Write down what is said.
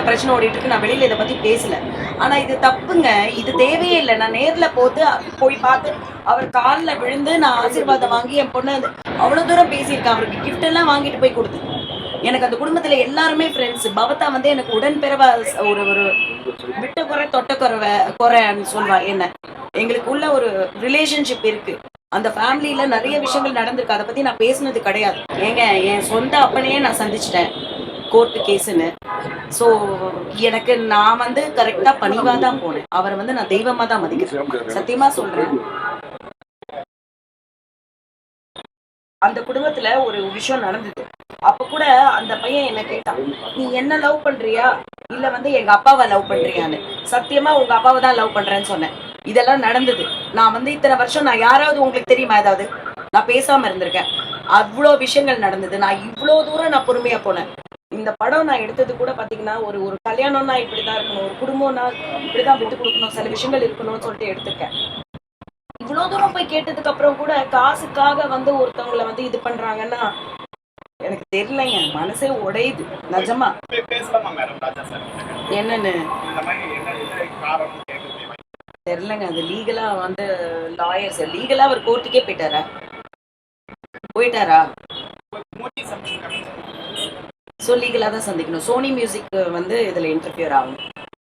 பிரச்சனை ஓடிட்டு இருக்கு. நான் வெளியில இதை பத்தி பேசல. ஆனா இது தப்புங்க. இது தேவையே இல்லை. நான் நேர்ல போய் பார்த்து அவர் காலில் விழுந்து நான் ஆசீர்வாதம் வாங்கி என் பொண்ணு அவ்வளவு தூரம் பேசியிருக்கேன். அவருக்கு கிஃப்ட் எல்லாம் வாங்கிட்டு போய் கொடுத்து. எனக்கு அந்த குடும்பத்துல எல்லாருமே ஃப்ரெண்ட்ஸ். பவதா வந்து எனக்கு உடன்பிறவா ஒரு ஒரு விட்ட குறை தொட்ட குறைன்னு சொல்வா. என்ன எங்களுக்குள்ள ஒரு ரிலேஷன்ஷிப் இருக்கு. அந்த ஃபேமிலியில நிறைய விஷயங்கள் நடந்திருக்கு. அதை பத்தி நான் பேசினது கிடையாது. ஏங்க என் சொந்த அப்பனையே நான் சந்திச்சிட்டேன் கோர்ட்டு கேஸுன்னு. ஸோ எனக்கு நான் வந்து கரெக்டா பணிவா தான் போனேன். அவரை வந்து நான் தெய்வமா தான் மதிக்கிறேன். சத்தியமா சொல்றேன். அந்த குடும்பத்துல ஒரு விஷயம் நடந்தது. அப்ப கூட அந்த பையன் என்ன கேட்டான், நீ என்ன லவ் பண்றியா இல்ல வந்து எங்க அப்பாவை லவ் பண்றியான்னு. சத்தியமா உங்க அப்பாவை தான் லவ் பண்றேன்னு சொன்னேன். இதெல்லாம் நடந்தது. நான் வந்து இத்தனை வருஷம் நான் யாராவது உங்களுக்கு தெரியுமா ஏதாவது நான் பேசாம இருந்திருக்கேன். அவ்வளோ விஷயங்கள் நடந்தது. நான் இவ்வளோ தூரம் நான் பொறுமையா போனேன். இந்த படம் நான் எடுத்தது கூட பாத்தீங்கன்னா ஒரு ஒரு கல்யாணம்னா இப்படிதான் இருக்கணும், ஒரு குடும்பம்னா இப்படிதான் விட்டு கொடுக்கணும், சில விஷயங்கள் இருக்கணும்னு சொல்லிட்டு எடுத்திருக்கேன். இவ்வளவு தூரம் போய் கேட்டதுக்கு அப்புறம் கூட காசுக்காக வந்து ஒருத்தவங்களை வந்து இது பண்றாங்கன்னா எனக்கு தெரியலைங்க. மனசே உடையுது நிஜமா. என்னன்னு தெரியலங்க. அது லீகலா வந்து லாயர்ஸ் லீகலா அவர் கோர்ட்டுக்கே போயிட்டாரா ஸோ லீகலா தான் சந்திக்கணும். சோனி மியூசிக் வந்து இதுல இன்டர்ஃபியர் ஆகும்.